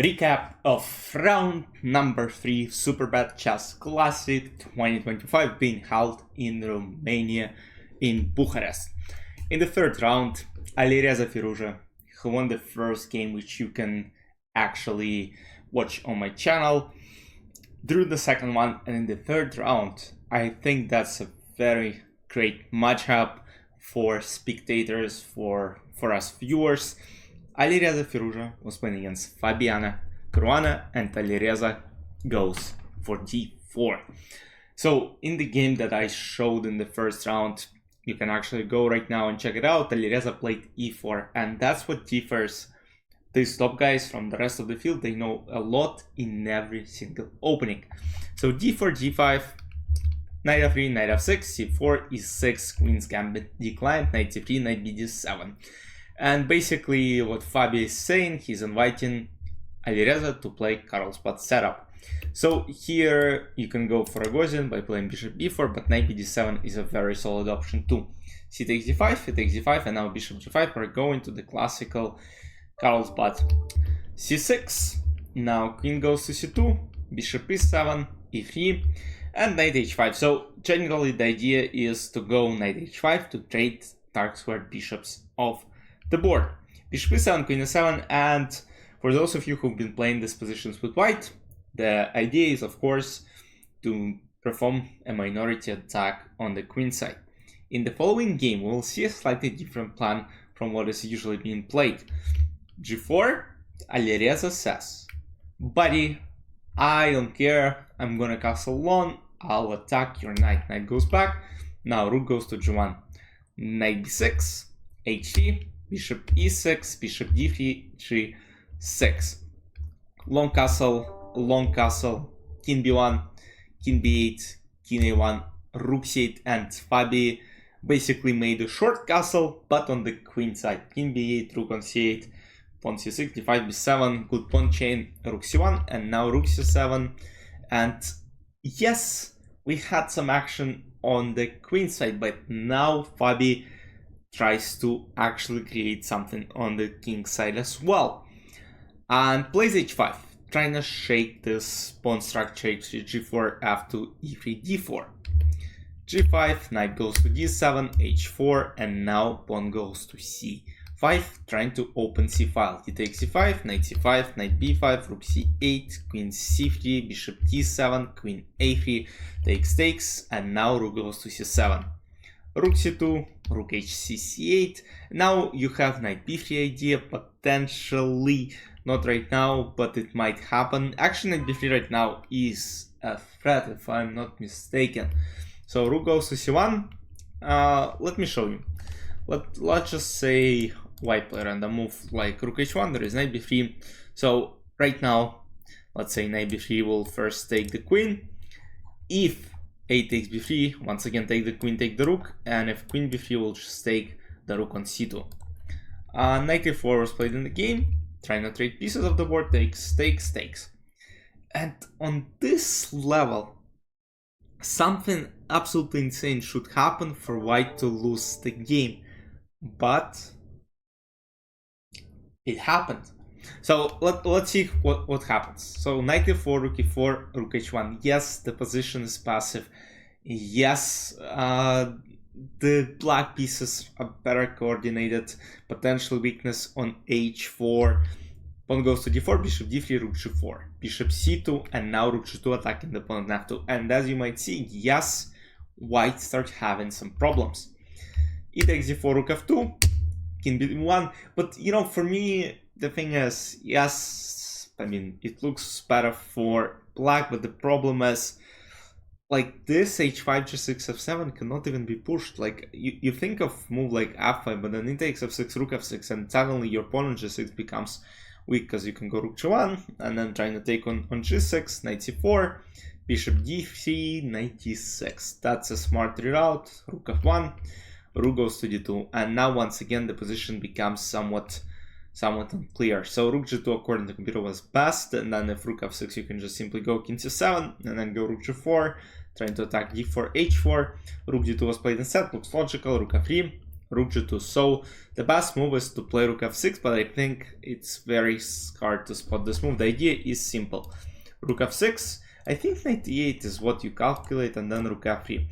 Recap of round number 3 Superbad Chess Classic 2025 being held in Romania in Bucharest. In the third round, Alireza who won the first game, which you can actually watch on my channel, drew the second one, and in the third round, I think that's a very great matchup for spectators, for us viewers. Alireza was playing against Fabiana Caruana, and Alireza goes for d4. So in the game that I showed in the first round, you can actually go right now and check it out. Alireza played e4, and that's what differs these top guys from the rest of the field. They know a lot in every single opening. So d4, g5, knight f3, knight f6, c4, e6, queen's gambit declined, knight c3, knight bd7. And basically what Fabi is saying, he's inviting Alireza to play Carlsbad setup. So here you can go for Rogozin by playing bishop b4, but knight bd7 is a very solid option too. C takes d5, e takes d5, and now bishop g5. We're going to the classical Carlsbad. c6, now queen goes to c2, bishop e7, e3, and knight h5. So generally the idea is to go knight h5 to trade dark squared bishops off the board. Bishop e7, queen e7, and for those of you who've been playing these positions with white, the idea is of course to perform a minority attack on the queen side. In the following game, we'll see a slightly different plan from what is usually being played. g4, Alireza says, buddy, I don't care, I'm gonna castle alone, I'll attack your knight. Knight goes back, now rook goes to g1, knight b6, h3, bishop e6, bishop d3, g6. Long castle, king b1, king b8, king a1, rook c8, and Fabi basically made a short castle, but on the queen side. King b8, rook on c8, pawn c6, d5, b7, good pawn chain, rook c1, and now rook c7. And yes, we had some action on the queen side, but now Fabi tries to actually create something on the king side as well. And plays h5, trying to shake this pawn structure, h3, g4, f2, e3, d4. g5, knight goes to d7, h4, and now pawn goes to c5, trying to open c file. He takes c5, knight c5, knight b5, rook c8, queen c3, bishop d7, queen a3, takes, and now rook goes to c7. Rook c2, rook hc c8. Now you have knight b3 idea, potentially, not right now, but it might happen. Actually, knight b3 right now is a threat, if I'm not mistaken. So rook goes to c1. Let me show you. Let's just say white player and a move like rook h1, there is knight b3. So right now, let's say knight b3 will first take the queen. If a takes b3, once again take the queen, take the rook, and if queen b3 will just take the rook on c2. Knight e4 was played in the game, trying to trade pieces of the board, takes. And on this level, something absolutely insane should happen for white to lose the game, but it happened. So let's see what happens. So knight e4, rook e4, rook h1. Yes, the position is passive. Yes, the black pieces are better coordinated. Potential weakness on h4. Pawn goes to d4, bishop d3, rook g4, bishop c2, and now rook g2 attacking the pawn on f2. And as you might see, yes, white starts having some problems. E takes d4, rook f2, king b1. But you know, for me, the thing is, yes, I mean, it looks better for black, but the problem is, like, this h5, g6, f7 cannot even be pushed. Like, you think of move like f5, but then it takes f6, rook f6, and suddenly your pawn on g6 becomes weak, because you can go rook g1, and then trying to take on g6, knight c4, bishop d3, knight d6. That's a smart reroute, rook f1, rook goes to d2, and now once again the position becomes somewhat unclear. So rook g2 according to the computer was best, and then if rook f6 you can just simply go king c7 and then go rook g4, trying to attack d4, h4. Rook d2 was played instead, looks logical. Rook f3, rook g2. So the best move is to play rook f6, but I think it's very hard to spot this move. The idea is simple. Rook f6, I think knight e8 is what you calculate, and then rook f3.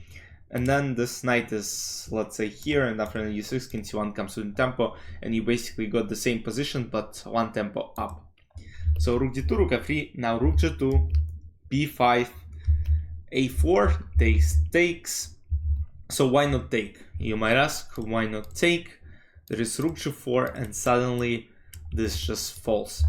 And then this knight is, let's say, here, and after knight e6, king c1 comes in tempo, and you basically got the same position, but one tempo up. So rook d2, rook f3, now rook g2, b5, a4, takes. So why not take? You might ask, why not take? There is rook g4, and suddenly this just falls.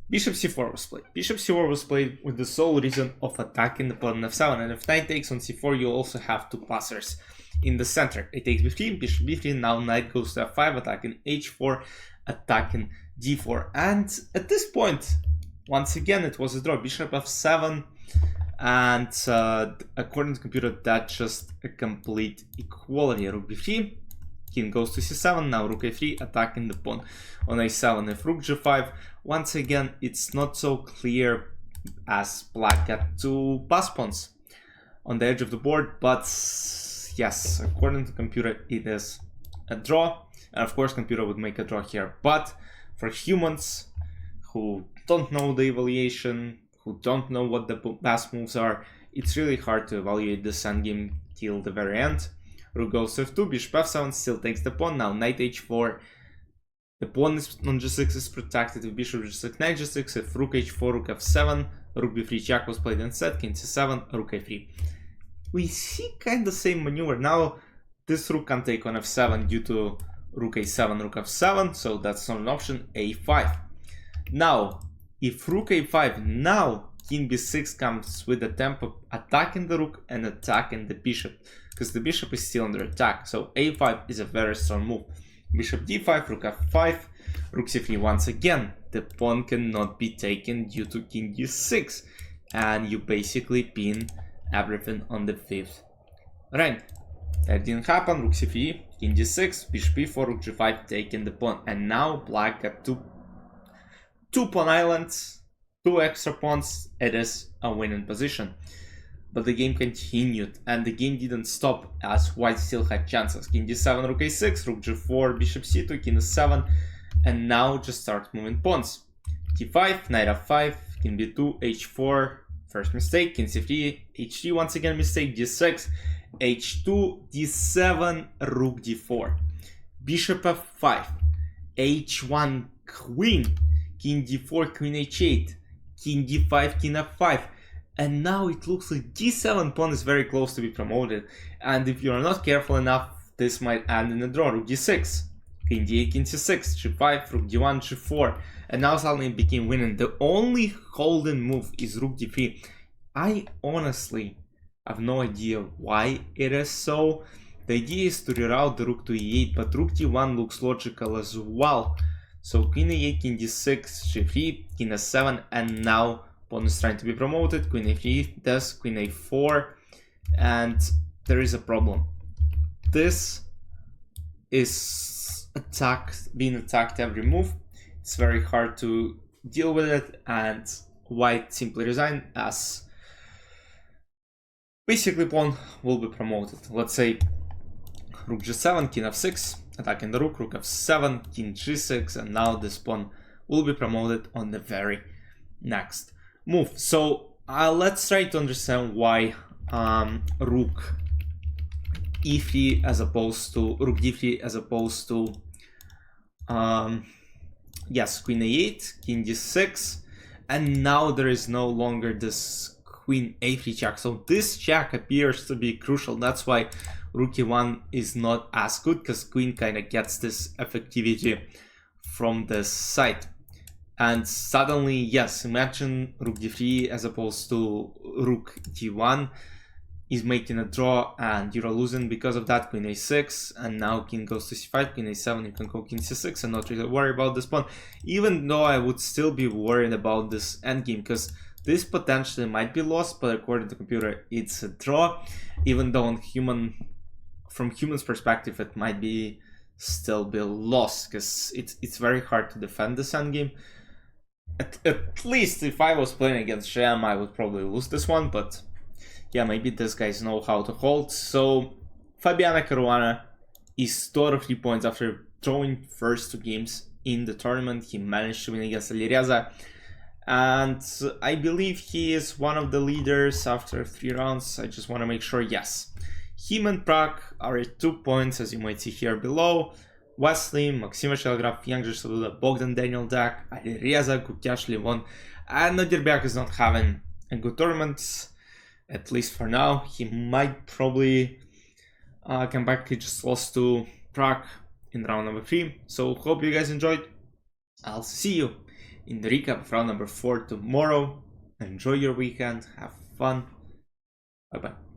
Bishop c4 was played. Bishop c4 was played with the sole reason of attacking the pawn f7, and if knight takes on c4, you also have two passers in the center. It takes b3, bishop b3, now knight goes to f5, attacking h4, attacking d4. And at this point, once again, it was a draw. Bishop f7, and according to computer, that's just a complete equality. Rook b3, king goes to c7, now rook a3, attacking the pawn on a7. If rook g5, once again, it's not so clear as black got two pass pawns on the edge of the board, but yes, according to computer, it is a draw. And of course, computer would make a draw here. But for humans who don't know the evaluation, who don't know what the best moves are, it's really hard to evaluate this endgame till the very end. Rook goes to f2, bishop f7, still takes the pawn, now knight h4. The pawn is on g6 is protected with bishop g6, knight g6, if rook h4, rook f7, rook b3 check was played instead, king c7, rook a3. We see kind of the same maneuver. Now this rook can take on f7 due to rook a7, rook f7, so that's not an option. a5. Now, if rook a5, now king b6 comes with the tempo attacking the rook and attacking the bishop, because the bishop is still under attack. So a5 is a very strong move. Bishop d5, rook f5, rook c3. Once again, the pawn cannot be taken due to king d6, and you basically pin everything on the fifth rank. That didn't happen. Rook c3, king d6, bishop e4, rook g5, taking the pawn, and now black got two pawn islands, two extra pawns. It is a winning position. But the game continued, and the game didn't stop as white still had chances. King d7, rook a6, rook g4, bishop c2, king e7, and now just start moving pawns. d5, knight f5, king b2, h4, first mistake, king c3, h3, once again mistake, d6, h2, d7, rook d4, bishop f5, h1, queen, king d4, queen h8, king d5, king f5. And now it looks like d7 pawn is very close to be promoted, and if you are not careful enough, this might end in a draw. Rook d6, king d8, king c6, g5, rook d1, g4, and now suddenly it became winning. The only holding move is rook d3. I honestly have no idea why it is so. The idea is to reroute the rook to e8, but rook d1 looks logical as well. So queen e8, king d6, g3, king s7, and now pawn is trying to be promoted, queen a3, does queen a4, and there is a problem. This is being attacked every move. It's very hard to deal with it, and white simply resign as basically pawn will be promoted. Let's say rook g7, king f6, attacking the rook f7, king g6, and now this pawn will be promoted on the very next move. So let's try to understand why rook e3 as opposed to rook d3 as opposed to yes, queen a8, king d6, and now there is no longer this queen a3 check. So this check appears to be crucial. That's why rook e1 is not as good, because queen kind of gets this effectivity from this side. And suddenly, yes, imagine rook d3 as opposed to rook d1 is making a draw, and you're losing because of that. Queen a6, and now king goes to c5, queen a7, you can go king c6 and not really worry about this pawn. Even though I would still be worried about this endgame, because this potentially might be lost, but according to computer, it's a draw. Even though from human's perspective, it might be still be lost, because it's very hard to defend this endgame. At least if I was playing against Sham, I would probably lose this one, but yeah, maybe these guys know how to hold. So Fabiana Caruana is 2 out of 3 points after throwing first 2 games in the tournament. He managed to win against Alireza, and I believe he is one of the leaders after 3 rounds. I just want to make sure. Yes, him and Prague are at 2 points, as you might see here below. Wesley, Maxima Shelgraf, Youngster Saluda, Bogdan Daniel Dak, Alireza, Kukiash Levon, and Nadirbiak is not having a good tournament, at least for now. He might probably come back. He just lost to Prague in round number 3. So hope you guys enjoyed. I'll see you in the recap of round number 4 tomorrow. Enjoy your weekend, have fun. Bye bye.